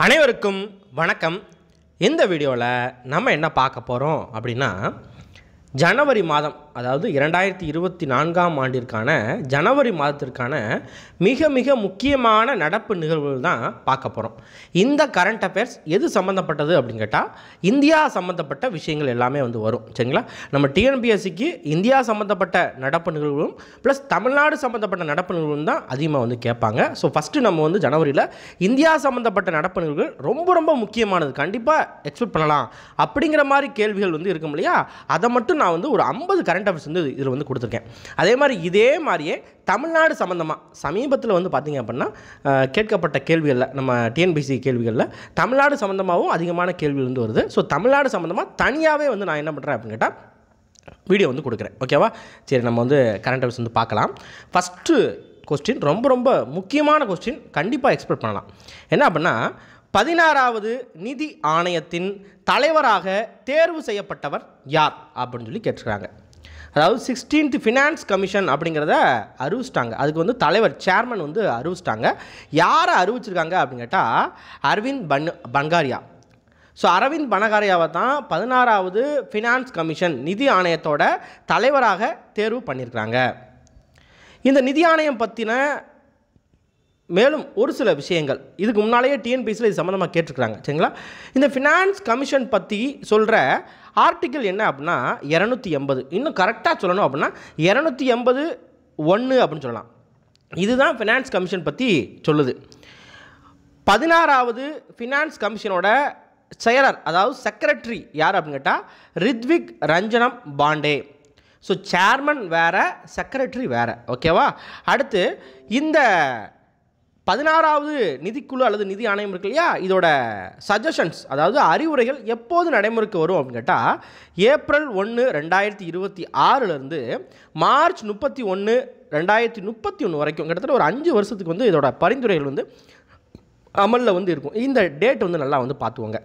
அனைவருக்கும் வணக்கம். இந்த வீடியோவில் நம்ம என்ன பார்க்க போகிறோம் அப்படின்னா, ஜனவரி மாதம், அதாவது 2024ஆம் ஆண்டிற்கான ஜனவரி மாதத்திற்கான மிக மிக முக்கியமான நடப்பு நிகழ்வுகள் தான் பார்க்க போகிறோம். இந்த கரண்ட் அஃபேர்ஸ் எது சம்மந்தப்பட்டது அப்படின்னு கேட்டால், இந்தியா சம்மந்தப்பட்ட விஷயங்கள் எல்லாமே வரும். சரிங்களா? நம்ம டிஎன்பிஎஸ்சிக்கு இந்தியா சம்மந்தப்பட்ட நடப்பு நிகழ்வுகளும் ப்ளஸ் தமிழ்நாடு சம்மந்தப்பட்ட நடப்பு நிகழ்வுகளும் தான் அதிகமாக கேட்பாங்க. ஸோ ஃபஸ்ட்டு நம்ம ஜனவரியில் இந்தியா சம்மந்தப்பட்ட நடப்பு நிகழ்வுகள் ரொம்ப ரொம்ப முக்கியமானது, கண்டிப்பாக எக்ஸ்பெக்ட் பண்ணலாம் அப்படிங்கிற மாதிரி கேள்விகள் இருக்கும் இல்லையா? அதை மட்டும் நான் ஒரு 50 கரண்ட் அஃபேர்ஸ் இதில் கொடுத்துருக்கேன். அதே மாதிரி இதே மாதிரியே தமிழ்நாடு சம்மந்தமாக சமீபத்தில் பார்த்தீங்க அப்படின்னா கேட்கப்பட்ட கேள்விகளில், நம்ம டிஎன்பிஎஸ்சி கேள்விகளில் தமிழ்நாடு சம்மந்தமாகவும் அதிகமான கேள்விகள் வருது. ஸோ தமிழ்நாடு சம்மந்தமாக தனியாகவே நான் என்ன பண்ணுறேன் அப்படின்னு கேட்டால் வீடியோ கொடுக்குறேன். ஓகேவா? சரி, நம்ம கரண்ட் அஃபேர்ஸ் பார்க்கலாம். ஃபஸ்ட்டு கொஸ்டின் ரொம்ப ரொம்ப முக்கியமான கொஸ்டின், கண்டிப்பாக எக்ஸ்பெக்ட் பண்ணலாம். என்ன அப்படின்னா, 16வது நிதி ஆணையத்தின் தலைவராக தேர்வு செய்யப்பட்டவர் யார் அப்படின்னு கேட்டிருக்காங்க. அதாவது 16th ஃபினான்ஸ் கமிஷன் அப்படிங்கிறத அறிவிச்சிட்டாங்க. அதுக்கு தலைவர் சேர்மன் அறிவிச்சிட்டாங்க. யாரை அறிவிச்சிருக்காங்க அப்படின்னு கேட்டால் அரவிந்த் பன்காரியா. ஸோ அரவிந்த் பனகாரியாவை தான் 16வது ஃபினான்ஸ் கமிஷன் நிதி ஆணையத்தோட தலைவராக தேர்வு பண்ணியிருக்கிறாங்க. இந்த நிதி ஆணையம் பற்றின மேலும் ஒரு சில விஷயங்கள் இதுக்கு முன்னாலேயே டிஎன்பிஎஸ்சியில் இது சம்மந்தமாக கேட்டிருக்கிறாங்க. சரிங்களா? இந்த ஃபினான்ஸ் கமிஷன் பற்றி சொல்கிற ஆர்டிக்கிள் என்ன அப்படின்னா 280, இன்னும் கரெக்டாக சொல்லணும் அப்படின்னா 280(1) அப்படின்னு சொல்லலாம். இதுதான் ஃபினான்ஸ் கமிஷன் பற்றி சொல்லுது. 16வது ஃபினான்ஸ் கமிஷனோட செயலர், அதாவது செக்ரட்டரி யார் அப்படின்னு கேட்டால் ரித்விக் ரஞ்சனம் பாண்டே. ஸோ சேர்மன் வேறு, செக்ரட்டரி வேறு. ஓகேவா? அடுத்து இந்த 16வது நிதிக்குழு அல்லது நிதி ஆணையம் இருக்கு இல்லையா, இதோட சஜஷன்ஸ், அதாவது அறிவுரைகள் எப்போது நடைமுறைக்கு வரும் அப்படின்னு கேட்டால் ஏப்ரல் 1, 2026 மார்ச் 31, 2031 வரைக்கும், கிட்டத்தட்ட ஒரு 5 வருஷத்துக்கு இதோட பரிந்துரைகள் அமலில் இருக்கும். இந்த டேட் நல்லா பார்த்துக்கோங்க.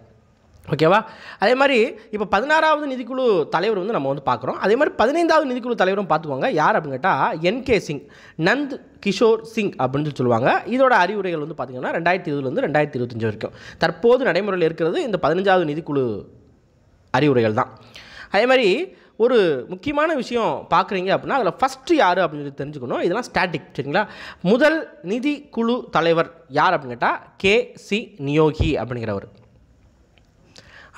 ஓகேவா? அதே மாதிரி இப்போ 16வது நிதிக்குழு தலைவர் நம்ம பார்க்குறோம். அதே மாதிரி 15வது நிதிக்குழு தலைவரும் பார்த்துக்கோங்க. யார் அப்படின்னு கேட்டால் என்கே சிங், நந்த் கிஷோர் சிங் அப்படின்னு சொல்லுவாங்க. இதோட அறிவுரைகள் பார்த்திங்கன்னா 2020 2025 வரைக்கும் தற்போது நடைமுறையில் இருக்கிறது இந்த 15வது நிதிக்குழு அறிவுரைகள் தான். அதே மாதிரி ஒரு முக்கியமான விஷயம் பார்க்குறீங்க அப்படின்னா, அதில் ஃபஸ்ட்டு யார் அப்படின்னு தெரிஞ்சுக்கணும். இதெல்லாம் ஸ்டாட்டிக். சரிங்களா? முதல் நிதி குழு தலைவர் யார் அப்படின்னு கேட்டால் கே.சி. நியோகி அப்படிங்கிறவர்.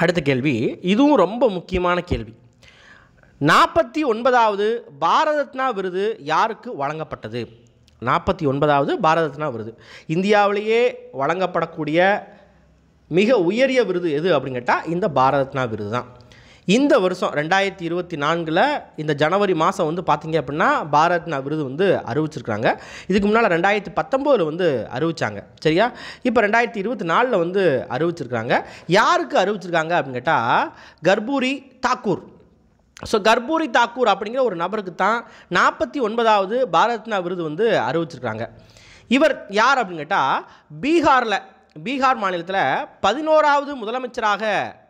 அடுத்த கேள்வி, இதுவும் ரொம்ப முக்கியமான கேள்வி. 49வது பாரத ரத்னா விருது யாருக்கு வழங்கப்பட்டது? 49வது பாரத ரத்னா விருது இந்தியாவிலேயே வழங்கப்படக்கூடிய மிக உயரிய விருது எது அப்படின்னு கேட்டால் இந்த பாரத ரத்னா விருது தான். இந்த வருஷம் 2024 இந்த ஜனவரி மாதம் பார்த்தீங்க அப்படின்னா பாரத ரத்னா விருது அறிவிச்சிருக்காங்க. இதுக்கு முன்னால் 2019 அறிவிச்சாங்க. சரியா? இப்போ 2024 அறிவிச்சிருக்காங்க. யாருக்கு அறிவிச்சிருக்காங்க அப்படின்னு கேட்டால் கர்பூரி தாக்கூர். ஸோ கர்பூரி தாக்கூர் அப்படிங்கிற ஒரு நபருக்கு தான் 49வது பாரத ரத்னா விருது அறிவிச்சிருக்காங்க. இவர் யார் அப்படின்னு கேட்டால் பீகார் மாநிலத்தில் 11வது முதலமைச்சராக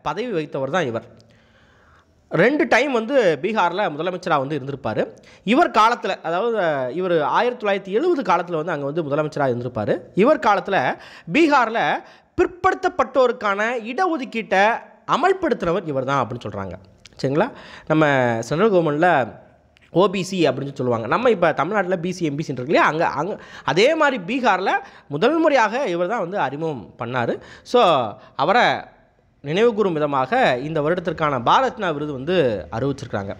பதவி வகித்தவர் தான் இவர். 2 டைம் பீகாரில் முதலமைச்சராக இருந்திருப்பார். இவர் காலத்தில், அதாவது இவர் 1970 காலத்தில் அங்கே முதலமைச்சராக இருந்திருப்பார். இவர் காலத்தில் பீகாரில் பிற்படுத்தப்பட்டோருக்கான இடஒதுக்கீட்டை அமல்படுத்துகிறவர் இவர் தான் அப்படின்னு சொல்கிறாங்க. சரிங்களா? நம்ம சென்ட்ரல் கவர்மெண்ட்டில் ஓபிசி அப்படின்னு சொல்லுவாங்க. நம்ம இப்போ தமிழ்நாட்டில் பிசி எம்பிசின்னு இருக்கு இல்லையா, அங்கே அதே மாதிரி பீகாரில் முதல் முறையாக இவர் தான் அறிமுகம் பண்ணார். ஸோ அவரை நினைவுகூரும் விதமாக இந்த வருடத்திற்கான பாரத ரத்னா விருது அறிவிச்சிருக்காங்க.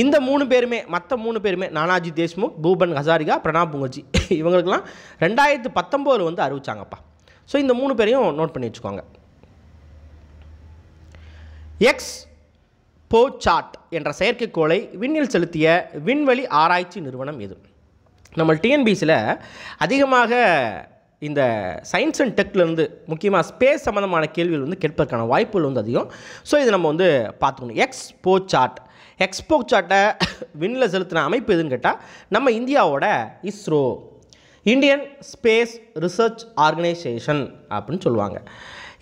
இந்த 3 பேருமே, மற்ற 3 பேருமே நானாஜி தேஷ்முக், பூபன் ஹசாரிகா, பிரணாப் முகர்ஜி, இவங்களுக்கெல்லாம் 2019 அறிவிச்சாங்கப்பா. ஸோ இந்த 3 பேரையும் நோட் பண்ணி வச்சுக்கோங்க. எக்ஸ்போசாட் என்ற செயற்கைக்கோளை விண்ணில் செலுத்திய விண்வெளி ஆராய்ச்சி நிறுவனம் எது? நம்ம டிஎன்பிஎஸ்சியில் அதிகமாக இந்த சயின்ஸ் அண்ட் டெக்லேருந்து முக்கியமாக ஸ்பேஸ் சம்மந்தமான கேள்விகள் கேட்பதற்கான வாய்ப்புகள் அதிகம். ஸோ இதை நம்ம பார்த்துக்கணும். எக்ஸ்போசாட்டை விண்ணில் செலுத்தின அமைப்பு எதுன்னு கேட்டால் நம்ம இந்தியாவோட ISRO, Indian space research organisation அப்படின்னு சொல்லுவாங்க.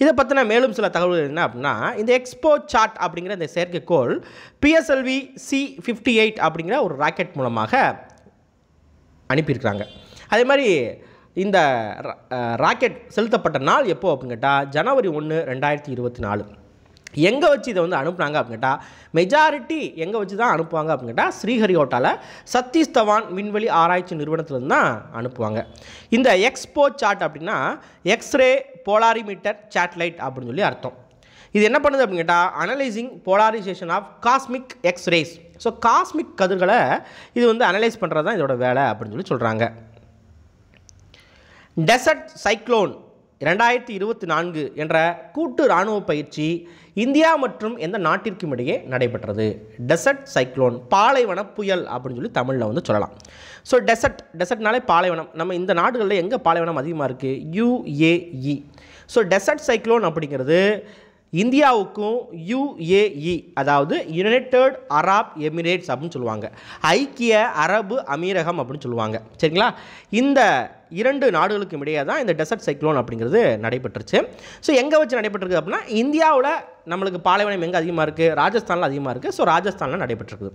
இதை பற்றின மேலும் சில தகவல்கள் என்ன அப்படின்னா, இந்த எக்ஸ்போசாட் அப்படிங்கிற இந்த செயற்கைக்கோள் PSLV C58 அப்படிங்கிற ஒரு ராக்கெட் மூலமாக அனுப்பியிருக்கிறாங்க. அதே மாதிரி இந்த ராக்கெட் செலுத்தப்பட்ட நாள் எப்போ அப்படின்னு கேட்டால் ஜனவரி 1, 2024. எங்கே வச்சு இதை வந்து அனுப்புனாங்க அப்படின்னு கேட்டால் மெஜாரிட்டி எங்கே வச்சு தான் அனுப்புவாங்க அப்படின்னு கேட்டால் ஸ்ரீஹரிகோட்டாவில் சதீஷ் தவான் விண்வெளி ஆராய்ச்சி நிறுவனத்துலேருந்து தான் அனுப்புவாங்க. இந்த எக்ஸ்போ சாட் அப்படின்னா எக்ஸ்ரே போலாரிமீட்டர் சேட்டலைட் அப்படின்னு சொல்லி அர்த்தம். இது என்ன பண்ணுது அப்படின்னு கேட்டால் analysing polarisation of cosmic x-rays. So cosmic கதிர்களை இது வந்து அனலைஸ் பண்ணுறது தான் இதோட வேலை அப்படின்னு சொல்லி சொல்கிறாங்க. டெசர்ட் சைக்ளோன் 2024 என்ற கூட்டு இராணுவ பயிற்சி இந்தியா மற்றும் எந்த நாட்டிற்கும் இடையே நடைபெற்றது? டெசர்ட் சைக்ளோன், பாலைவன புயல் அப்படின்னு சொல்லி தமிழில் வந்து சொல்லலாம். ஸோ டெசர்ட்னாலே பாலைவனம். நம்ம இந்த நாடுகளில் எங்கே பாலைவனம் அதிகமாக இருக்குது? UAE. ஸோ டெசர்ட் சைக்ளோன் அப்படிங்கிறது இந்தியாவுக்கும் UAE, அதாவது யுனைடெட் அரப் எமிரேட்ஸ் அப்படின்னு சொல்லுவாங்க, ஐக்கிய அரபு அமீரகம் அப்படின்னு சொல்லுவாங்க. சரிங்களா? இந்த 2 நாடுகளுக்கும் இடையே தான் இந்த டெசர்ட் சைக்ளோன் அப்படிங்கிறது நடைபெற்றுச்சு. ஸோ எங்கே வச்சு நடைபெற்றிருக்கு அப்படின்னா இந்தியாவில் நம்மளுக்கு பாலைவனம் எங்கே அதிகமாக இருக்குது? ராஜஸ்தானில் அதிகமாக இருக்குது. ஸோ ராஜஸ்தானில் நடைபெற்றிருக்குது.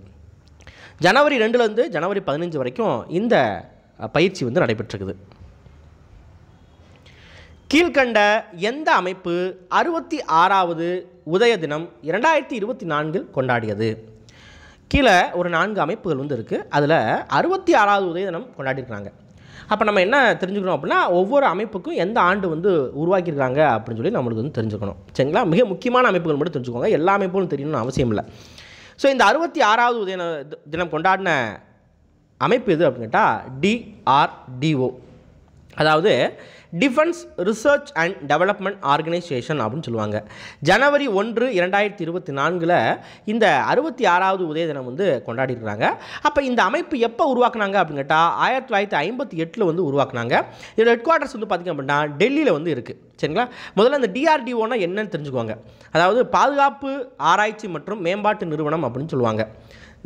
ஜனவரி 2லேருந்து ஜனவரி 15 வரைக்கும் இந்த பயிற்சி வந்து நடைபெற்றிருக்குது. கீழ்கண்ட எந்த அமைப்பு 66வது உதய தினம் 2024 கொண்டாடியது? கீழே ஒரு 4 அமைப்புகள் வந்து இருக்குது. அதில் 66வது உதய தினம் கொண்டாடிருக்காங்க. அப்போ நம்ம என்ன தெரிஞ்சுக்கணும் அப்படின்னா ஒவ்வொரு அமைப்புக்கும் எந்த ஆண்டு வந்து உருவாக்கியிருக்காங்க அப்படின்னு சொல்லி நம்மளுக்கு வந்து தெரிஞ்சுக்கணும். சரிங்களா? மிக முக்கியமான அமைப்புகள் மட்டும் தெரிஞ்சுக்கோங்க, எல்லா அமைப்புகளும் தெரியணும்னு அவசியம் இல்லை. ஸோ இந்த 66வது உதய தினம் கொண்டாடின அமைப்பு எது அப்படின்னு கேட்டால் DRDO, அதாவது defence research and development organisation அப்படின்னு சொல்லுவாங்க. ஜனவரி 1, 2024 இந்த 66வது உதய தினம் வந்து கொண்டாடிருக்கிறாங்க. அப்போ இந்த அமைப்பு எப்போ உருவாக்குனாங்க அப்படின்னு கேட்டால் 1958 வந்து உருவாக்குனாங்க. இதோட ஹெட் குவார்ட்டர்ஸ் வந்து பார்த்திங்க அப்படின்னா டெல்லியில் வந்து இருக்குது. சரிங்களா? முதல்ல இந்த DRDOனா என்னன்னு தெரிஞ்சுக்கோங்க. அதாவது பாதுகாப்பு ஆராய்ச்சி மற்றும் மேம்பாட்டு நிறுவனம் அப்படின்னு சொல்லுவாங்க.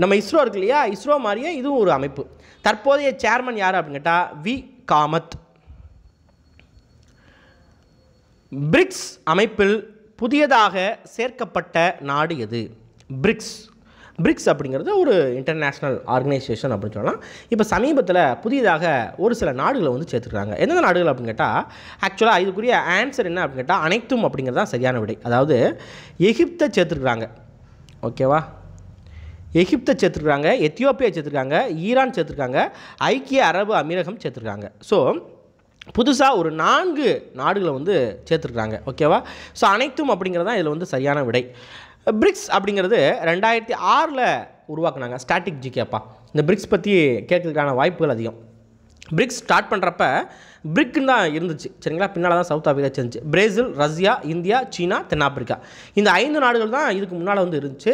நம்ம இஸ்ரோ இருக்கு இல்லையா, இஸ்ரோ மாதிரியே இதுவும் ஒரு அமைப்பு. தற்போதைய சேர்மன் யார் அப்படின்னு கேட்டால் வி காமத். பிரிக்ஸ் அமைப்பில் புதியதாக சேர்க்கப்பட்ட நாடு எது? பிரிக்ஸ் அப்படிங்கிறது ஒரு இன்டர்நேஷ்னல் ஆர்கனைசேஷன் அப்படின்னு சொல்லலாம். இப்போ சமீபத்தில் புதியதாக ஒரு சில நாடுகளை வந்து சேர்த்துக்கிறாங்க. எந்தெந்த நாடுகள் அப்படின்னு கேட்டால் ஆக்சுவலாக இதுக்குரிய ஆன்சர் என்ன அப்படின்னு கேட்டால் அனைத்தும் அப்படிங்கிறது தான் சரியான விடை. அதாவது எகிப்தை சேர்த்துருக்குறாங்க. ஓகேவா? எகிப்தை சேர்த்துருக்காங்க, எத்தியோப்பியா சேர்த்துருக்காங்க, ஈரான் சேர்த்துருக்காங்க, ஐக்கிய அரபு அமீரகம் சேர்த்துருக்காங்க. ஸோ புதுசாக ஒரு 4 நாடுகளை வந்து சேர்த்துருக்குறாங்க. ஓகேவா? ஸோ அனைத்தும் அப்படிங்கிறது தான் இதில் வந்து சரியான விடை. பிரிக்ஸ் அப்படிங்கிறது 2006 உருவாக்குனாங்க. ஸ்டாட்டிக் ஜிகேப்பா, இந்த பிரிக்ஸ் பற்றி கேட்கறதுக்கான வாய்ப்புகள் அதிகம். பிரிக்ஸ் ஸ்டார்ட் பண்ணுறப்ப பிரிக்குன்னு தான் இருந்துச்சு. சரிங்களா? பின்னால் தான் சவுத் ஆஃப்ரிக்கா சேர்ந்துச்சு. பிரேசில், ரஷ்யா, இந்தியா, சீனா, தென்னாப்பிரிக்கா, இந்த 5 நாடுகள் தான் இதுக்கு முன்னால் வந்து இருந்துச்சு.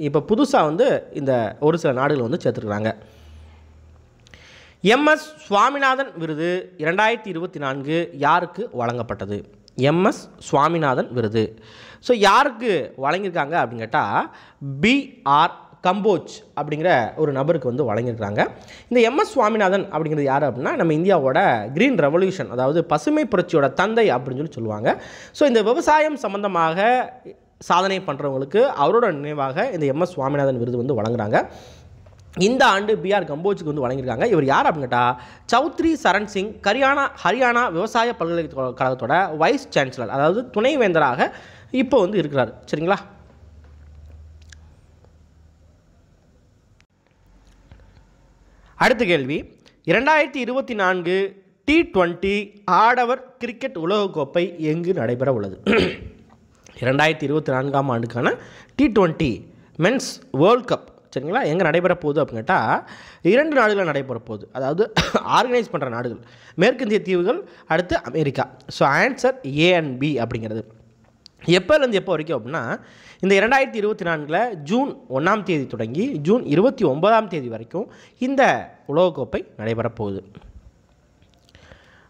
இப்போ புதுசாக வந்து இந்த ஒரு சில நாடுகள் வந்து சேர்த்துருக்குறாங்க. MS சுவாமிநாதன் விருது 2024 யாருக்கு வழங்கப்பட்டது? MS சுவாமிநாதன் விருது. ஸோ யாருக்கு வழங்கியிருக்காங்க அப்படின்னு கேட்டால் BR கம்போஜ் அப்படிங்கிற ஒரு நபருக்கு வந்து வழங்கியிருக்காங்க. இந்த MS சுவாமிநாதன் அப்படிங்கிறது யார் அப்படின்னா நம்ம இந்தியாவோட கிரீன் ரெவல்யூஷன், அதாவது பசுமை புரட்சியோட தந்தை அப்படின்னு சொல்லி சொல்லுவாங்க. ஸோ இந்த விவசாயம் சம்பந்தமாக சாதனை பண்ணுறவங்களுக்கு அவரோட நினைவாக இந்த MS சுவாமிநாதன் விருது வந்து வழங்குறாங்க. இந்த ஆண்டு BR கம்போஜுக்கு வந்து வழங்கியிருக்காங்க. இவர் யார் அப்படின்னு கேட்டால் சௌத்ரி சரண் சிங், ஹரியானா விவசாய பல்கலைக்கழகத்தோட வைஸ் சான்சலர், அதாவது துணைவேந்தராக இப்போ வந்து இருக்கிறார். சரிங்களா? அடுத்த கேள்வி, 2024 T20 ஆடவர் கிரிக்கெட் உலகக்கோப்பை எங்கு நடைபெற உள்ளது? 2024 ஆண்டுக்கான T20 மென்ஸ் வேர்ல்ட் கப் சரிங்களா எங்கே நடைபெற போகுது அப்படின்னு கேட்டால் 2 நாடுகளில் நடைபெற போகுது. அதாவது ஆர்கனைஸ் பண்ணுற நாடுகள் மேற்கிந்திய தீவுகள், அடுத்து America. So answer A and B அப்படிங்கிறது. எப்போலேருந்து எப்போ வரைக்கும் அப்படின்னா இந்த 2024 ஜூன் 1ஆம் தேதி தொடங்கி ஜூன் 29ஆம் தேதி வரைக்கும் இந்த உலகக்கோப்பை நடைபெறப் போகுது.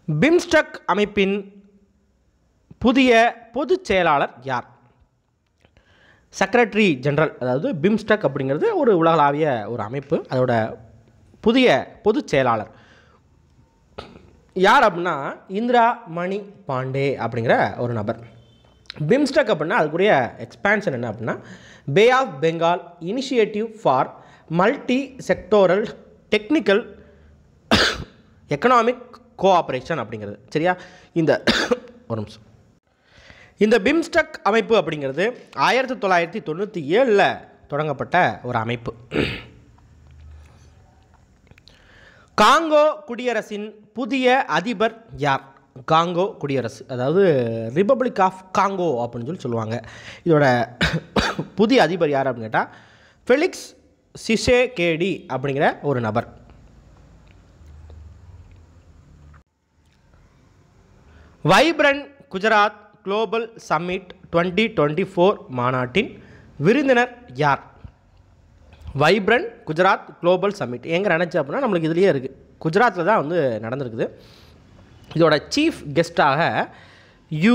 பிம்ஸ்டெக் அமைப்பின் புதிய பொதுச் செயலாளர் யார்? செக்ரட்டரி ஜெனரல், அதாவது பிம்ஸ்டெக் அப்படிங்கிறது ஒரு உலகளாவிய ஒரு அமைப்பு, அதோட புதிய பொதுச் செயலாளர் யார் அப்படின்னா இந்திரா மணி பாண்டே அப்படிங்கிற ஒரு நபர். பிம்ஸ்டெக் அப்படின்னா அதுக்குரிய எக்ஸ்பான்ஷன் என்ன அப்படின்னா Bay of Bengal initiative for multi sectoral technical economic cooperation அப்படிங்கிறது. சரியா? இந்த ஒரு நிமிஷம். இந்த பிம்ஸ்டெக் அமைப்பு அப்படிங்கிறது 1997 தொடங்கப்பட்ட ஒரு அமைப்பு. காங்கோ குடியரசின் புதிய அதிபர் யார்? காங்கோ குடியரசு, அதாவது ரிப்பப்ளிக் ஆஃப் காங்கோ அப்படின்னு சொல்லுவாங்க. இதோட புதிய அதிபர் யார் அப்படின்னு கேட்டால் ஃபெலிக்ஸ் சிசேகேடி அப்படிங்கிற ஒரு நபர். வைப்ரண்ட் குஜராத் குளோபல் சம்மிட் 2024 மாநாட்டின் விருந்தினர் யார்? வைப்ரண்ட் குஜராத் குளோபல் சம்மிட் எங்கே நடந்துச்சு அப்படின்னா நம்மளுக்கு இதுலேயே இருக்குது, குஜராத்தில் தான் வந்து நடந்திருக்குது. இதோட சீஃப் கெஸ்ட்டாக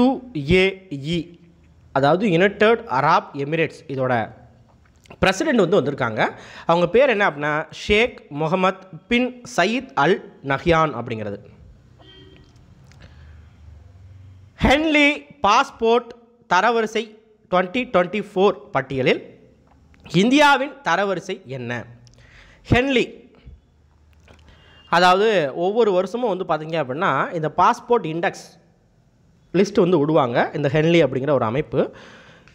UAE, அதாவது யுனைடெட் அரப் எமிரேட்ஸ், இதோட பிரசிடெண்ட் வந்து வந்திருக்காங்க. அவங்க பேர் என்ன அப்படின்னா ஷேக் முகமது பின் சயீத் அல் நஹ்யான் அப்படிங்கிறது. ஹென்லி பாஸ்போர்ட் தரவரிசை 2024 பட்டியலில் இந்தியாவின் தரவரிசை என்ன? ஹென்லி, அதாவது ஒவ்வொரு வருஷமும் வந்து பார்த்திங்க அப்படின்னா இந்த பாஸ்போர்ட் இண்டெக்ஸ் லிஸ்ட்டு வந்து விடுவாங்க இந்த ஹென்லி அப்படிங்கிற ஒரு அமைப்பு.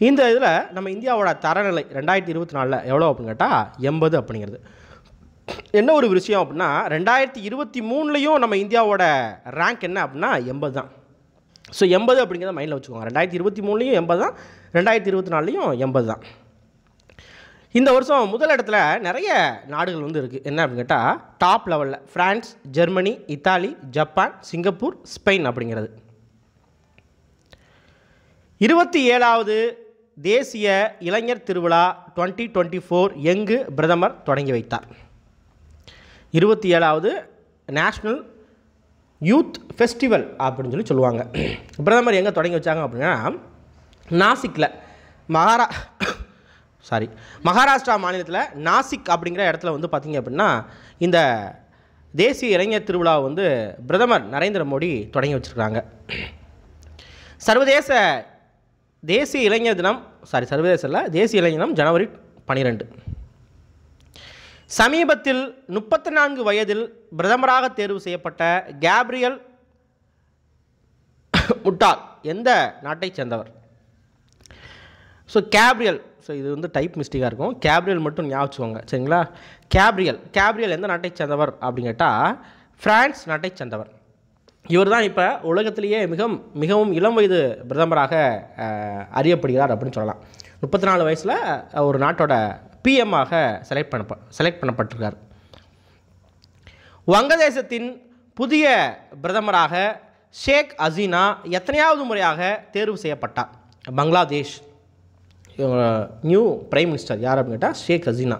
இந்த இதில் நம்ம இந்தியாவோட தரநிலை 2024 எவ்வளோ அப்படின்னு கேட்டால் 80 அப்படிங்கிறது. என்ன ஒரு விஷயம் அப்படின்னா 2023லையும் நம்ம இந்தியாவோட ரேங்க் என்ன அப்படின்னா 80 தான். ஸோ 80 அப்படிங்கிறத மைண்டில் வச்சுக்கோங்க. 2023லையும் 80 தான், 2024லையும் 80 தான். இந்த வருஷம் முதல் இடத்துல நிறைய நாடுகள் வந்து இருக்குது. என்ன அப்படின்னு கேட்டால் டாப் லெவலில் France, Germany, Italy, Japan, Singapore, Spain அப்படிங்கிறது. 27வது தேசிய இளைஞர் திருவிழா 2024 எங்கு பிரதமர் தொடங்கி வைத்தார்? 27வது நேஷ்னல் யூத் ஃபெஸ்டிவல் அப்படின்னு சொல்லுவாங்க. பிரதமர் எங்கே தொடங்கி வச்சாங்க அப்படின்னா நாசிக்கில், மகாராஷ்டிரா மாநிலத்தில் நாசிக் அப்படிங்கிற இடத்துல வந்து பார்த்திங்க அப்படின்னா இந்த தேசிய இளைஞர் திருவிழாவை வந்து பிரதமர் நரேந்திர மோடி தொடங்கி வச்சுருக்காங்க. தேசிய இளைஞர் தினம் தேசிய இளைஞர் தினம் ஜனவரி 12. சமீபத்தில் 34 வயதில் பிரதமராக தேர்வு செய்யப்பட்ட கேப்ரியல் முட்டால் எந்த நாட்டைச் சேர்ந்தவர்? கேப்ரியல், இது வந்து டைப் மிஸ்டேக்காக இருக்கும், கேப்ரியல் மட்டும் ஞாபகம் வச்சுக்கோங்க. சரிங்களா? கேப்ரியல் எந்த நாட்டைச் சேர்ந்தவர் அப்படின்னு கேட்டால் பிரான்ஸ் நாட்டைச் சேர்ந்தவர். இவர் தான் இப்போ உலகத்திலேயே மிகவும் இளம் வயது பிரதமராக அறியப்படுகிறார் அப்படின்னு சொல்லலாம். 34 வயசில் ஒரு நாட்டோட பிஎம்மாக செலக்ட் பண்ணப்பட்டிருக்கார். வங்கதேசத்தின் புதிய பிரதமராக ஷேக் ஹசீனா எத்தனையாவது முறையாக தேர்வு செய்யப்பட்டார்? பங்களாதேஷ் நியூ பிரைம் மினிஸ்டர் யார் அப்படின்னு கேட்டால் ஷேக் ஹசீனா.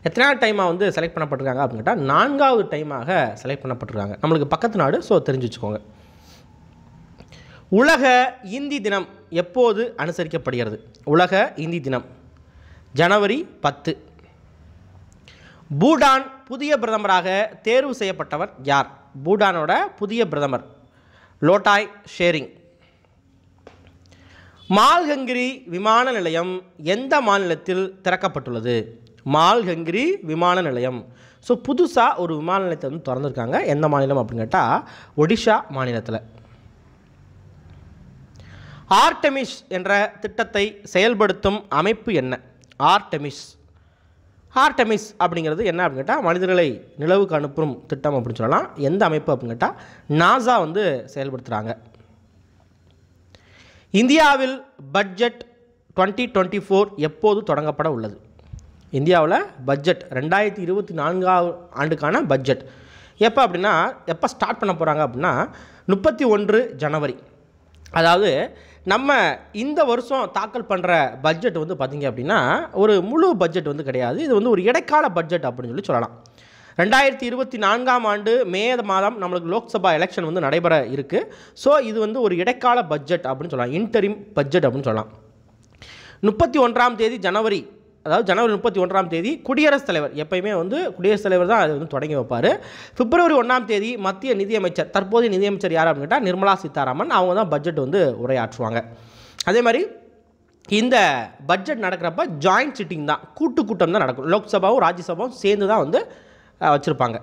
எத்தனையாவது டைமாக வந்து செலக்ட் பண்ணப்பட்டிருக்காங்க அப்படின்னு கேட்டால் 4வது டைமாக செலக்ட் பண்ணப்பட்டிருக்காங்க. நம்மளுக்கு பக்கத்து நாடு, ஸோ தெரிஞ்சு வச்சுக்கோங்க. உலக இந்தி தினம் எப்போது அனுசரிக்கப்படுகிறது? உலக இந்தி தினம் ஜனவரி 10. பூடான் புதிய பிரதமராக தேர்வு செய்யப்பட்டவர் யார்? பூடானோட புதிய பிரதமர் லோட்டாய் ஷேரிங். மால்கங்கிரி விமான நிலையம் எந்த மாநிலத்தில் திறக்கப்பட்டுள்ளது? மால்கங்கிரி விமான நிலையம். ஸோ புதுசாக ஒரு விமான நிலையத்தை வந்து திறந்துருக்காங்க. எந்த மாநிலம் அப்படின்னு கேட்டால் ஒடிஷா மாநிலத்தில். ஆர்டெமிஸ் என்ற திட்டத்தை செயல்படுத்தும் அமைப்பு என்ன? ஆர்டெமிஸ் அப்படிங்கிறது என்ன அப்படின்னு கேட்டால் மனிதர்களை நிலவுக்கு அனுப்பும் திட்டம் அப்படின்னு சொல்லலாம். எந்த அமைப்பு அப்படின்னு கேட்டால் நாசா வந்து செயல்படுத்துகிறாங்க. இந்தியாவில் பட்ஜெட் 2024 எப்போது தொடங்கப்பட உள்ளது? இந்தியாவில் பட்ஜெட் 2024 ஆண்டுக்கான பட்ஜெட் எப்போ ஸ்டார்ட் பண்ண போகிறாங்க அப்படின்னா 31 ஜனவரி. அதாவது நம்ம இந்த வருஷம் தாக்கல் பண்ணுற பட்ஜெட் வந்து பார்த்திங்க அப்படின்னா ஒரு முழு பட்ஜெட் வந்து கிடையாது. இது வந்து ஒரு இடைக்கால பட்ஜெட் அப்படின்னு சொல்லலாம். 2024 ஆண்டு மே மாதம் நம்மளுக்கு லோக்சபா எலெக்ஷன் வந்து நடைபெற இருக்குது. ஸோ இது வந்து ஒரு இடைக்கால பட்ஜெட் அப்படின்னு சொல்லலாம், இன்டரிம் பட்ஜெட் அப்படின்னு சொல்லலாம். 31ஆம் தேதி ஜனவரி 31ஆம் தேதி குடியரசுத் தலைவர், எப்பயுமே வந்து குடியரசுத் தலைவர் தான் அது வந்து தொடங்கி வைப்பார். பிப்ரவரி 1ஆம் தேதி மத்திய நிதியமைச்சர், தற்போதைய நிதியமைச்சர் யார் அப்படின்னு கேட்டால் நிர்மலா சீதாராமன், அவங்க தான் பட்ஜெட் வந்து உரையாற்றுவாங்க. அதே மாதிரி இந்த பட்ஜெட் நடக்கிறப்ப ஜாயிண்ட் சிட்டிங் தான், கூட்டம் தான் நடக்கும். லோக்சபாவும் ராஜ்யசபாவும் சேர்ந்து தான் வந்து வச்சுருப்பாங்க.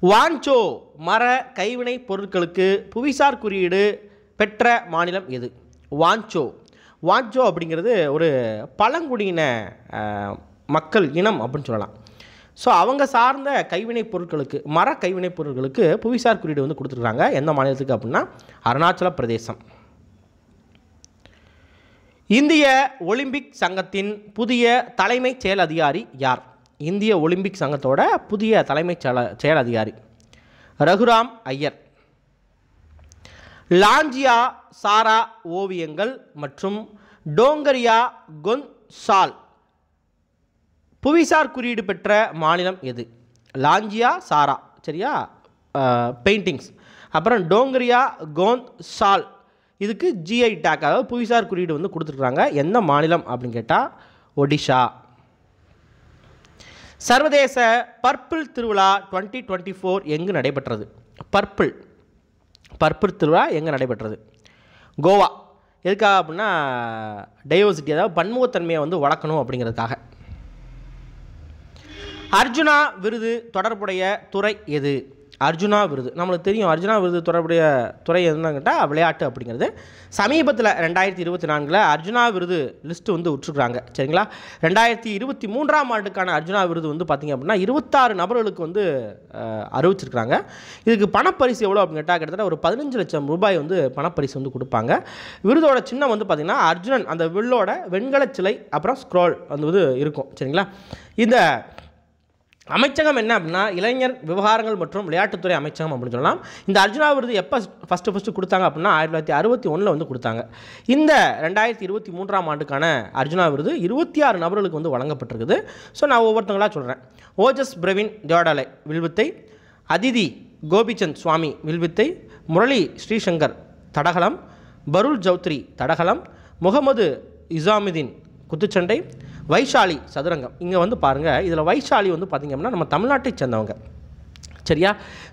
வான்சோ மர கைவினை பொருட்களுக்கு புவிசார் குறியீடு பெற்ற மாநிலம் எது? வான்சோ. வான்சோ அப்படிங்கிறது ஒரு பழங்குடியின மக்கள் இனம் அப்படின்னு சொல்லலாம். ஸோ அவங்க சார்ந்த கைவினை பொருட்களுக்கு, மர கைவினை பொருட்களுக்கு புவிசார் குறியீடு வந்து கொடுத்துருக்காங்க. எந்த மாநிலத்துக்கு அப்படின்னா அருணாச்சல பிரதேசம். இந்திய ஒலிம்பிக் சங்கத்தின் புதிய தலைமைச் செயல் அதிகாரி யார்? இந்திய ஒலிம்பிக் சங்கத்தோட புதிய தலைமைச் செயல் அதிகாரி ரகுராம் ஐயர். லாஞ்சியா சாரா ஓவியங்கள் மற்றும் டோங்கரியா கொன்சால் புவிசார் குறியீடு பெற்ற மாநிலம் எது? லாஞ்சியா சாரா, சரியா, பெயிண்டிங்ஸ். அப்புறம் டோங்கரியா கோன்சால் இதுக்கு ஜிஐ டேக், அதாவது புவிசார் குறியீடு வந்து கொடுத்துருக்குறாங்க. எந்த மாநிலம் அப்படின்னு கேட்டால் ஒடிஷா. சர்வதேச பர்பிள் திருவிழா 2024 எங்கு நடைபெற்றது? பர்பிள் திருவிழா எங்கே நடைபெற்றது? கோவா. எதுக்காக அப்படின்னா டைவர்சிட்டி, அதாவது பன்முகத்தன்மையை வந்து வளர்க்கணும் அப்படிங்கிறதுக்காக. அர்ஜுனா விருது தொடர்புடைய துறை எது? அர்ஜுனா விருது நம்மளுக்கு தெரியும். அர்ஜுனா விருது தொடர்புடைய துறை என்னன்னு கேட்டால் விளையாட்டு அப்படிங்கிறது. சமீபத்தில் 2024 அர்ஜுனா விருது லிஸ்ட்டு வந்து விட்டுருக்குறாங்க, சரிங்களா. 2023ஆம் ஆண்டுக்கான அர்ஜுனா விருது வந்து பார்த்திங்க அப்படின்னா 26 நபர்களுக்கு வந்து அறிவிச்சிருக்கிறாங்க. இதுக்கு பணப்பரிசு எவ்வளோ அப்படின்னு கேட்டால் கிட்டத்தட்ட ஒரு 15 லட்சம் ரூபாய் வந்து பணப்பரிசு வந்து கொடுப்பாங்க. விருதோட சின்னம் வந்து பார்த்திங்கன்னா அர்ஜுனன், அந்த வில்லோட வெண்கல சிலை, அப்புறம் ஸ்க்ரோல் வந்து இருக்கும், சரிங்களா. இந்த அமைச்சகம் என்ன அப்படின்னா இளைஞர் விவகாரங்கள் மற்றும் விளையாட்டுத்துறை அமைச்சகம் அப்படின்னு சொல்லலாம். இந்த அர்ஜுனா விருது எப்போ ஃபஸ்ட்டு கொடுத்தாங்க அப்படின்னா 1961 வந்து கொடுத்தாங்க. இந்த 2023ஆம் ஆண்டுக்கான அர்ஜுனா விருது 26 நபர்களுக்கு வந்து வழங்கப்பட்டிருக்குது. ஸோ நான் ஒவ்வொருத்தங்களாக சொல்கிறேன். ஓஜஸ் பிரவீன் தேவடாலை வில்வித்தை, அதிதி கோபிச்சந்த் சுவாமி வில்வித்தை, முரளி ஸ்ரீசங்கர் தடகளம், பருள் சௌத்ரி தடகளம், முகமது இசாமுதீன் குத்துச்சண்டை, வைஷாலி சதுரங்கம். இங்கே வந்து பாருங்கள், இதில் வைஷாலி வந்து பார்த்திங்க அப்படின்னா நம்ம தமிழ்நாட்டை சேர்ந்தவங்க, சரியா.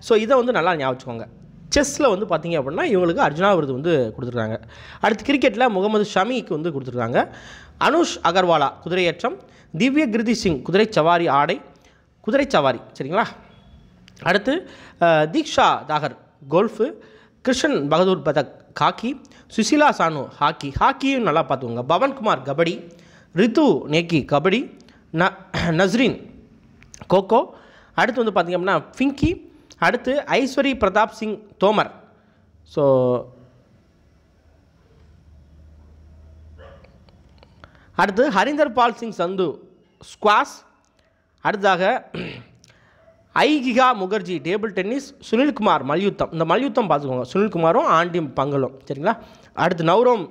ஸோ இதை வந்து நல்லா ஞாபகம் வச்சுக்கோங்க. செஸ்ஸில் வந்து பார்த்திங்க அப்படின்னா இவங்களுக்கு அர்ஜுனா விருது வந்து கொடுத்துருக்காங்க. அடுத்து கிரிக்கெட்டில் முகமது ஷமிக்கு வந்து கொடுத்துருக்காங்க. அனுஷ் அகர்வாலா குதிரையேற்றம், திவ்ய கிருதி சிங் குதிரை சவாரி ஆடை, குதிரை சவாரி, சரிங்களா. அடுத்து தீக்ஷா தாகர் கோல்ஃபு, கிருஷ்ணன் பகதூர் பதக் ஹாக்கி, சுசிலா சானு ஹாக்கியும் நல்லா பார்த்துக்கோங்க. பவன்குமார் கபடி, ரித்து நேக்கி கபடி, நஸ்ரீன் கோகோ. அடுத்து வந்து பார்த்திங்க அப்படின்னா ஃபிங்கி. அடுத்து ஐஸ்வரி பிரதாப் சிங் தோமர். ஸோ அடுத்து ஹரிந்தர் பால் சிங் சந்து ஸ்குவாஷ். அடுத்ததாக ஐகிகா முகர்ஜி டேபிள் டென்னிஸ், சுனில்குமார் மல்யுத்தம். இந்த மல்யுத்தம் பார்த்துக்கோங்க, சுனில்குமாரும் ஆண்டி பங்கலும், சரிங்களா. அடுத்து நவ்ரோம்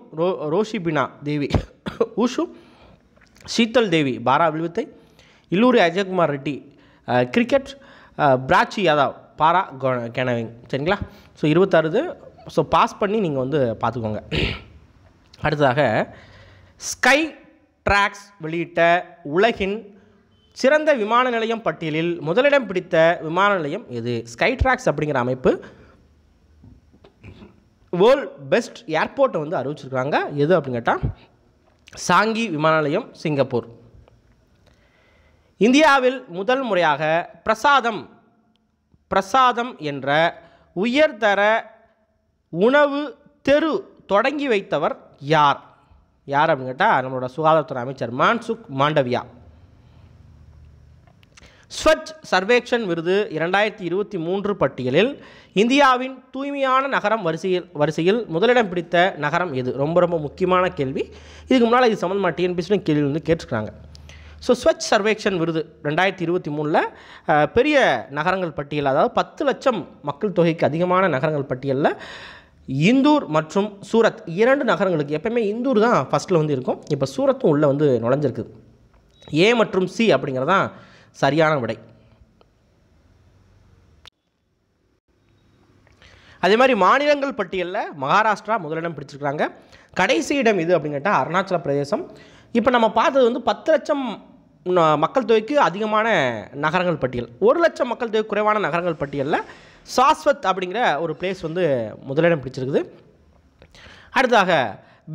ரோஷிபினா தேவி ஊஷு, சீத்தல் தேவி பாரா வில்வித்தை, இல்லூரி அஜய்குமார் ரெட்டி கிரிக்கெட், பிராச்சி யாதவ் பாரா கேனவிங், சரிங்களா. ஸோ 26. ஸோ பாஸ் பண்ணி நீங்கள் வந்து பார்த்துக்கோங்க. அடுத்ததாக ஸ்கை ட்ராக்ஸ் வெளியிட்ட உலகின் சிறந்த விமான நிலையம் பட்டியலில் முதலிடம் பிடித்த விமான நிலையம் எது? ஸ்கை ட்ராக்ஸ் அப்படிங்கிற அமைப்பு வேர்ல்ட் பெஸ்ட் ஏர்போர்ட்டை வந்து அறிவிச்சிருக்காங்க. எது அப்படின்னு கேட்டால் சாங்கி விமான நிலையம், சிங்கப்பூர். இந்தியாவில் முதல் முறையாக பிரசாதம் என்ற உயர்தர உணவு தெரு தொடங்கி வைத்தவர் யார் அப்படின்னு கேட்டால் நம்மளோட சுகாதாரத்துறை அமைச்சர் மான்சுக் மாண்டவியா. ஸ்வச் சர்வேக்ஷன் விருது 2023 பட்டியலில் இந்தியாவின் தூய்மையான நகரம் வரிசையில் முதலிடம் பிடித்த நகரம் எது? ரொம்ப ரொம்ப முக்கியமான கேள்வி. இதுக்கு முன்னால் இது சம்பந்தமாக டிஎன்பிஎஸ்சி கேள்வி வந்து கேட்டிருக்காங்க. ஸோ ஸ்வச் சர்வேக்ஷன் விருது 2023 பெரிய நகரங்கள் பட்டியல், அதாவது 10 லட்சம் மக்கள் தொகைக்கு அதிகமான நகரங்கள் பட்டியலில் இந்தூர் மற்றும் சூரத் 2 நகரங்களுக்கு, எப்பயுமே இந்தூர் தான் ஃபஸ்ட்டில் வந்து இருக்கும், இப்போ சூரத்தும் உள்ளே வந்து நுழைஞ்சிருக்குது. ஏ மற்றும் சி அப்படிங்கிறது தான் சரியான விடை. அதே மாதிரி மாநிலங்கள் பட்டியலில் மகாராஷ்டிரா முதலிடம் பிடிச்சிருக்காங்க. கடைசி இடம் இது அப்படின்னு கேட்டால் அருணாச்சல பிரதேசம். இப்போ நம்ம பார்த்தது வந்து 10 லட்சம் மக்கள் தொகைக்கு அதிகமான நகரங்கள் பட்டியல். 1 லட்சம் மக்கள் தொகை குறைவான நகரங்கள் பட்டியலில் சாஸ்வத் அப்படிங்கிற ஒரு பிளேஸ் வந்து முதலிடம் பிடிச்சிருக்குது. அடுத்ததாக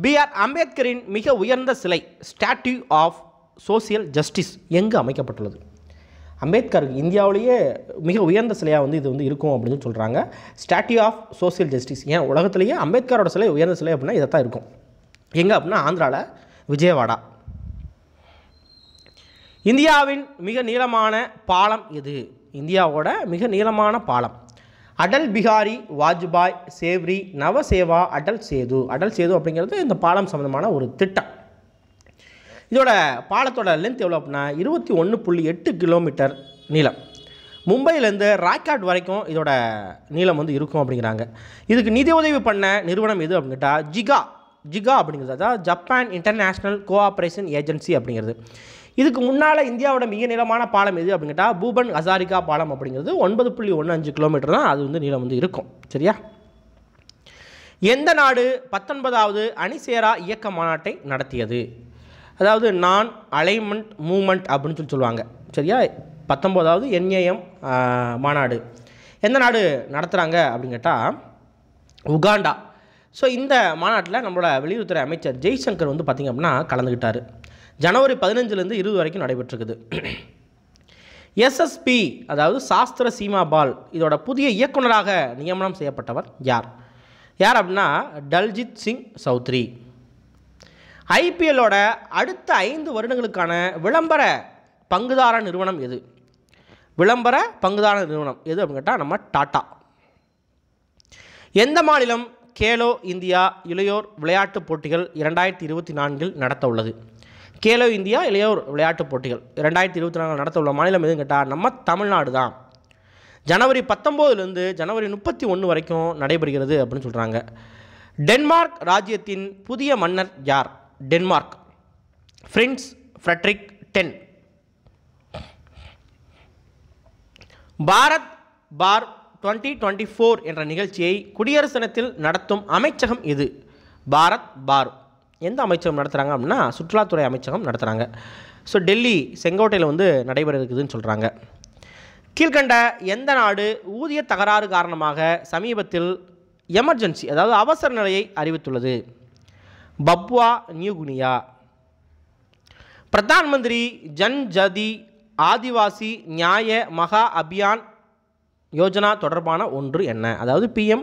பிஆர் அம்பேத்கரின் மிக உயர்ந்த சிலை ஸ்டாட்யூ ஆஃப் சோசியல் ஜஸ்டிஸ் எங்கு அமைக்கப்பட்டுள்ளது? அம்பேத்கருக்கு இந்தியாவிலேயே மிக உயர்ந்த சிலையாக வந்து இது வந்து இருக்கும் அப்படின்னு சொல்கிறாங்க. Statue of social justice. ஏன் உலகத்திலேயே அம்பேத்கரோட சிலை உயர்ந்த சிலை அப்படின்னா இதை தான் இருக்கும். எங்கே அப்படின்னா ஆந்திராவில் விஜயவாடா. இந்தியாவின் மிக நீளமான பாலம் எது? இந்தியாவோட மிக நீளமான பாலம் அடல் பிகாரி வாஜ்பாய் சேவ்ரி நவசேவா அடல் சேது. அடல் சேது அப்படிங்கிறது இந்த பாலம் சம்மந்தமான ஒரு திட்டம். இதோட பாலத்தோட லென்த் எவ்வளோ அப்படின்னா 21.8 கிலோமீட்டர் நீளம். மும்பையிலேருந்து ராய்காட் வரைக்கும் இதோட நீளம் வந்து இருக்கும் அப்படிங்கிறாங்க. இதுக்கு நிதி உதவி பண்ண நிறுவனம் எது அப்படின்ட்டா ஜிகா அப்படிங்கிறது, அதாவது ஜப்பான் இன்டர்நேஷ்னல் கோஆப்ரேஷன் ஏஜென்சி அப்படிங்கிறது. இதுக்கு முன்னால் இந்தியாவோட மிக நீளமான பாலம் எது அப்படின்ட்டா பூபன் ஹசாரிகா பாலம் அப்படிங்கிறது 9.15 கிலோமீட்டர் தான் அது வந்து நீளம் வந்து இருக்கும். சரியா? எந்த நாடு 19வது அணிசேரா இயக்க மாநாட்டை நடத்தியது? அதாவது நான் அலைன்மெண்ட் மூவ்மெண்ட் அப்படின்னு சொல்லுவாங்க. சரியா? 19வது NAM மாநாடு எந்த நாடு நடத்துகிறாங்க அப்படின்னு கேட்டால் உகாண்டா. ஸோ இந்த மாநாட்டில் நம்மளோட வெளியுறவுத்துறை அமைச்சர் ஜெய்சங்கர் வந்து பார்த்திங்க அப்படின்னா கலந்துக்கிட்டார். ஜனவரி 15லேருந்து 20 வரைக்கும் நடைபெற்றிருக்குது. SSP அதாவது சாஸ்திர சீமா பால் இதோட புதிய இயக்குநராக நியமனம் செய்யப்பட்டவர் யார் அப்படின்னா டல்ஜித் சிங் சௌத்ரி. IPLோட அடுத்த 5 வருடங்களுக்கான விளம்பர பங்குதார நிறுவனம் எது? விளம்பர பங்குதார நிறுவனம் எது அப்படின்னு கேட்டால் நம்ம டாட்டா. எந்த மாநிலம் கேலோ இந்தியா இளையோர் விளையாட்டுப் போட்டிகள் 2024 நடத்த உள்ளது? கேலோ இந்தியா இளையோர் விளையாட்டுப் போட்டிகள் 2024 நடத்த உள்ள மாநிலம் எதுன்னு கேட்டால் நம்ம தமிழ்நாடு தான். ஜனவரி 19லேருந்து ஜனவரி 31 வரைக்கும் நடைபெறுகிறது அப்படின்னு சொல்கிறாங்க. டென்மார்க் ராஜ்யத்தின் புதிய மன்னர் யார்? Denmark prince Frederik 10. பாரத் பார் 2024 என்ற நிகழ்ச்சியை குடியரசு தினத்தில் நடத்தும் அமைச்சகம் எது? பாரத் பார் எந்த அமைச்சகம் நடத்துகிறாங்க அப்படின்னா சுற்றுலாத்துறை அமைச்சகம் நடத்துகிறாங்க. ஸோ டெல்லி செங்கோட்டையில் வந்து நடைபெற இருக்குதுன்னு சொல்கிறாங்க. கீழ்கண்ட எந்த நாடு ஊதிய தகராறு காரணமாக சமீபத்தில் எமர்ஜென்சி அதாவது அவசர நிலையை அறிவித்துள்ளது? பப்வா நியூ கினியா. பிரதான் மந்திரி ஜன் ஜதி ஆதிவாசி நியாய மகா அபியான் யோஜனா தொடர்பான ஒன்று என்ன? அதாவது PM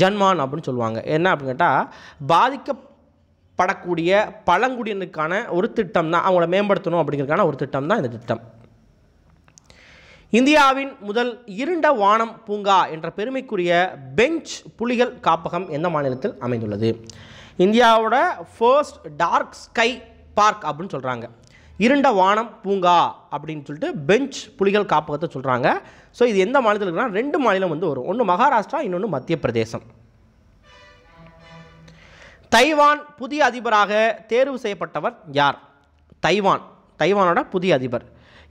ஜன்மான் அப்படின்னு சொல்லுவாங்க. என்ன அப்படின்னு கேட்டால் பாதிக்கப்படக்கூடிய பழங்குடியினருக்கான ஒரு திட்டம் தான், அவங்கள மேம்படுத்தணும் அப்படிங்கிறதுக்கான ஒரு திட்டம் தான் இந்த திட்டம். இந்தியாவின் முதல் இருண்ட வானம் பூங்கா என்ற பெருமைக்குரிய பெஞ்ச் புலிகள் காப்பகம் எந்த மாநிலத்தில் அமைந்துள்ளது? இந்தியாவோட ஃபர்ஸ்ட் டார்க் ஸ்கை பார்க் அப்படின்னு சொல்கிறாங்க. இருண்ட வானம் பூங்கா அப்படின்னு சொல்லிட்டு பெஞ்ச் புலிகள் காப்பகத்தை சொல்கிறாங்க. ஸோ இது எந்த மாநிலத்தில் இருக்குன்னா 2 மாநிலம் வந்து வரும். ஒன்று மகாராஷ்டிரா, இன்னொன்று மத்திய பிரதேசம். தைவான் புதிய அதிபராக தேர்வு செய்யப்பட்டவர் யார்? தைவானோட புதிய அதிபர்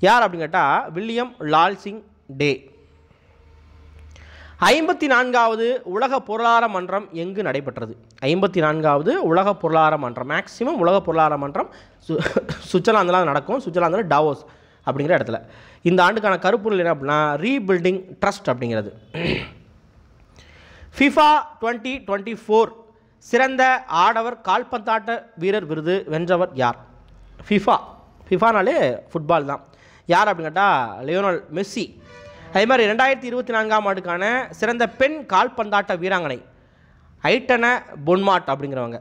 யார் அப்படின்னு கேட்டால் வில்லியம் லால்சிங் டே. 54வது உலக பொருளாதார மன்றம் எங்கு நடைபெற்றது? 54வது உலக பொருளாதார மன்றம் மேக்சிமம் உலக பொருளாதார மன்றம் சுவிட்சர்லாந்தில் நடக்கும். சுவிட்சர்லாந்தில் டாவோஸ் அப்படிங்கிற இடத்துல. இந்த ஆண்டுக்கான கருப்பொருள் என்ன அப்படின்னா ரீபில்டிங் ட்ரஸ்ட் அப்படிங்கிறது. FIFA 2024 சிறந்த ஆடவர் கால்பந்தாட்ட வீரர் விருது வென்றவர் யார்? ஃபிஃபானாலே ஃபுட்பால் தான். யார் அப்படின்னு கேட்டால் லியோனல் மெஸ்ஸி. அதே மாதிரி 2024ஆம் ஆண்டுக்கான சிறந்த பெண் கால்பந்தாட்ட வீராங்கனை ஐட்டன பொன்மாட் அப்படிங்கிறவங்க.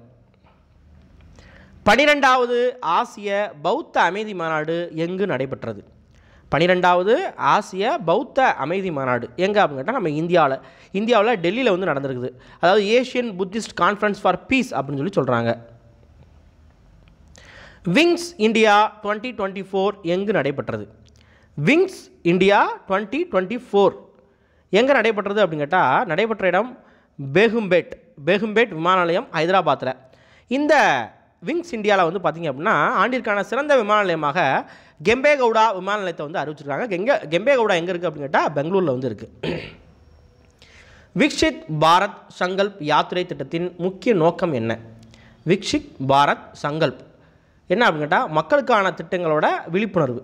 12வது ஆசிய பௌத்த அமைதி மாநாடு எங்கு நடைபெற்றது? 12வது ஆசிய பௌத்த அமைதி மாநாடு எங்கே அப்படின்னு கேட்டால் நம்ம இந்தியாவில் டெல்லியில் வந்து நடந்திருக்குது. அதாவது Asian Buddhist conference for peace அப்படின்னு சொல்கிறாங்க. விங்ஸ் இந்தியா 2024 எங்கு நடைபெற்றது? விங்ஸ் இந்தியா 2024 எங்கே நடைபெற்றது அப்படின்னு கேட்டால் நடைபெற்ற இடம் பேகும்பேட் விமான நிலையம் ஹைதராபாத்தில். இந்த விங்ஸ் இந்தியாவில் வந்து பார்த்திங்க அப்படின்னா ஆண்டிற்கான சிறந்த விமான நிலையமாக கெம்பேகவுடா விமான நிலையத்தை வந்து அறிவிச்சிருக்காங்க. கெம்பேகவுடா எங்கே இருக்குது அப்படின்னு கேட்டால் பெங்களூரில் வந்து இருக்குது. விக்ஷித் பாரத் சங்கல்ப் யாத்திரை திட்டத்தின் முக்கிய நோக்கம் என்ன? விக்ஷித் பாரத் சங்கல்ப் என்ன அப்படின்னு கேட்டால் மக்களுக்கான திட்டங்களோட விழிப்புணர்வு.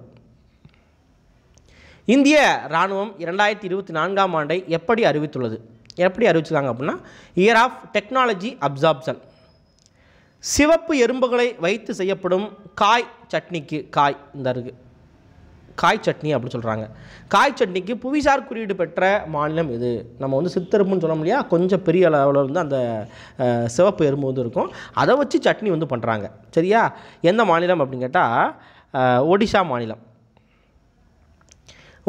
இந்திய இராணுவம் 2024ஆம் ஆண்டை எப்படி அறிவிச்சிருக்காங்க அப்படின்னா இயர் ஆஃப் டெக்னாலஜி அப்சார்ப்ஷன். சிவப்பு எறும்புகளை வைத்து செய்யப்படும் காய் சட்னிக்கு இந்த இருக்குது காய் சட்னி அப்படின்னு சொல்கிறாங்க. காய் சட்னிக்கு புவிசார் குறியீடு பெற்ற மாநிலம் இது. நம்ம வந்து சித்தெரும்புன்னு சொல்ல முடியாது, கொஞ்சம் பெரிய அளவில் வந்து அந்த சிவப்பு எறும்பு வந்து இருக்கும், அதை வச்சு சட்னி வந்து பண்ணுறாங்க. சரியா? எந்த மாநிலம் அப்படின்னு கேட்டால் ஒடிஷா மாநிலம்.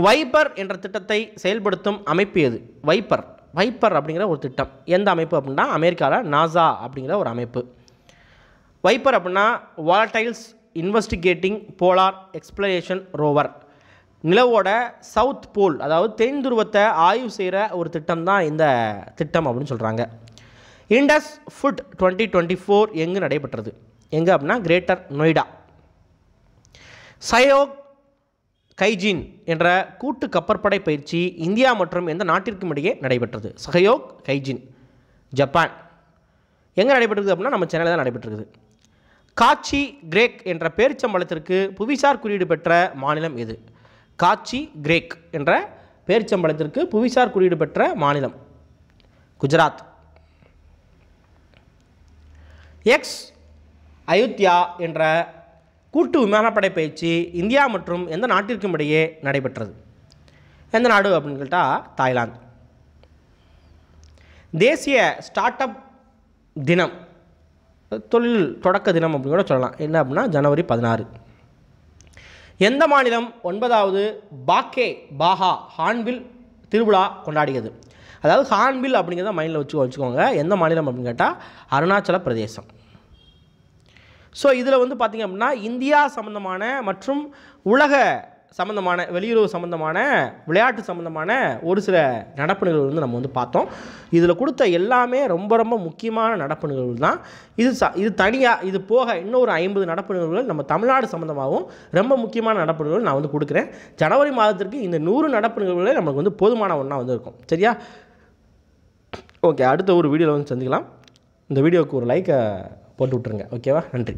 வைப்பர் என்ற திட்டத்தை செயல்படுத்தும் அமைப்பு எது? வைப்பர் அப்படிங்கிற ஒரு திட்டம் எந்த அமைப்பு அப்படின்னா அமெரிக்காவில் நாசா அப்படிங்கிற ஒரு அமைப்பு. வைப்பர் அப்படின்னா volatiles investigating polar exploration rover. நிலவோட சவுத் போல் அதாவது தென் துருவத்தை ஆய்வு செய்கிற ஒரு திட்டம் தான் இந்த திட்டம் அப்படின்னு சொல்கிறாங்க. இண்டஸ் ஃபுட் 2024 எங்கு நடைபெற்றது? எங்கே அப்படின்னா கிரேட்டர் நொய்டா. சயோக் கைஜின் என்ற கூட்டு கப்பற்படை பயிற்சி இந்தியா மற்றும் எந்த நாட்டிற்கும் இடையே நடைபெற்றது? சஹயோக் கைஜின் ஜப்பான். எங்கே நடைபெற்றது அப்படின்னா நம்ம சென்னையில் தான் நடைபெற்றது. காட்சி கிரேக் என்ற பேரிச்சம்பழத்திற்கு புவிசார் குறியீடு பெற்ற மாநிலம் எது? காட்சி கிரேக் என்ற பேரிச்சம்பழத்திற்கு புவிசார் குறியீடு பெற்ற மாநிலம் குஜராத். எக்ஸ் அயோத்தியா என்ற கூட்டு விமானப்படை பயிற்சி இந்தியா மற்றும் எந்த நாட்டிற்கும் இடையே நடைபெற்றது? எந்த நாடு அப்படின்னு கேட்டால் தாய்லாந்து. தேசிய ஸ்டார்ட் அப் தினம், தொழில் தொடக்க தினம் அப்படின்னு கூட சொல்லலாம். என்ன அப்படின்னா ஜனவரி 16. எந்த மாநிலம் 9வது பாகா ஹார்ன்பில் திருவிழா கொண்டாடியது? அதாவது ஹார்ன்பில் அப்படிங்கிறத மைண்டில் வச்சுக்கோங்க. எந்த மாநிலம் அப்படின்னு கேட்டால் அருணாச்சல பிரதேசம். ஸோ இதில் வந்து பார்த்திங்க அப்படின்னா இந்தியா சம்மந்தமான மற்றும் உலக சம்மந்தமான வெளியுறவு சம்மந்தமான விளையாட்டு சம்மந்தமான ஒரு சில நடப்பு நிகழ்வுகள் வந்து நம்ம வந்து பார்த்தோம். இதில் கொடுத்த எல்லாமே ரொம்ப ரொம்ப முக்கியமான நடப்பு நிகழ்வுகள் தான். இது தனியாக இது போக இன்னொரு 50 நடப்பு நிகழ்வுகள் நம்ம தமிழ்நாடு சம்மந்தமாகவும் ரொம்ப முக்கியமான நடப்பு நிகழ்வுகள் நான் வந்து கொடுக்குறேன். ஜனவரி மாதத்திற்கு இந்த 100 நடப்பு நிகழ்வுகளே நமக்கு வந்து போதுமான ஒன்றா வந்து இருக்கும். சரியா? ஓகே, அடுத்த ஒரு வீடியோவில் வந்து சந்திக்கலாம். இந்த வீடியோவுக்கு ஒரு லைக்கை போட்டு விட்ருங்க. ஓகேவா? நன்றி.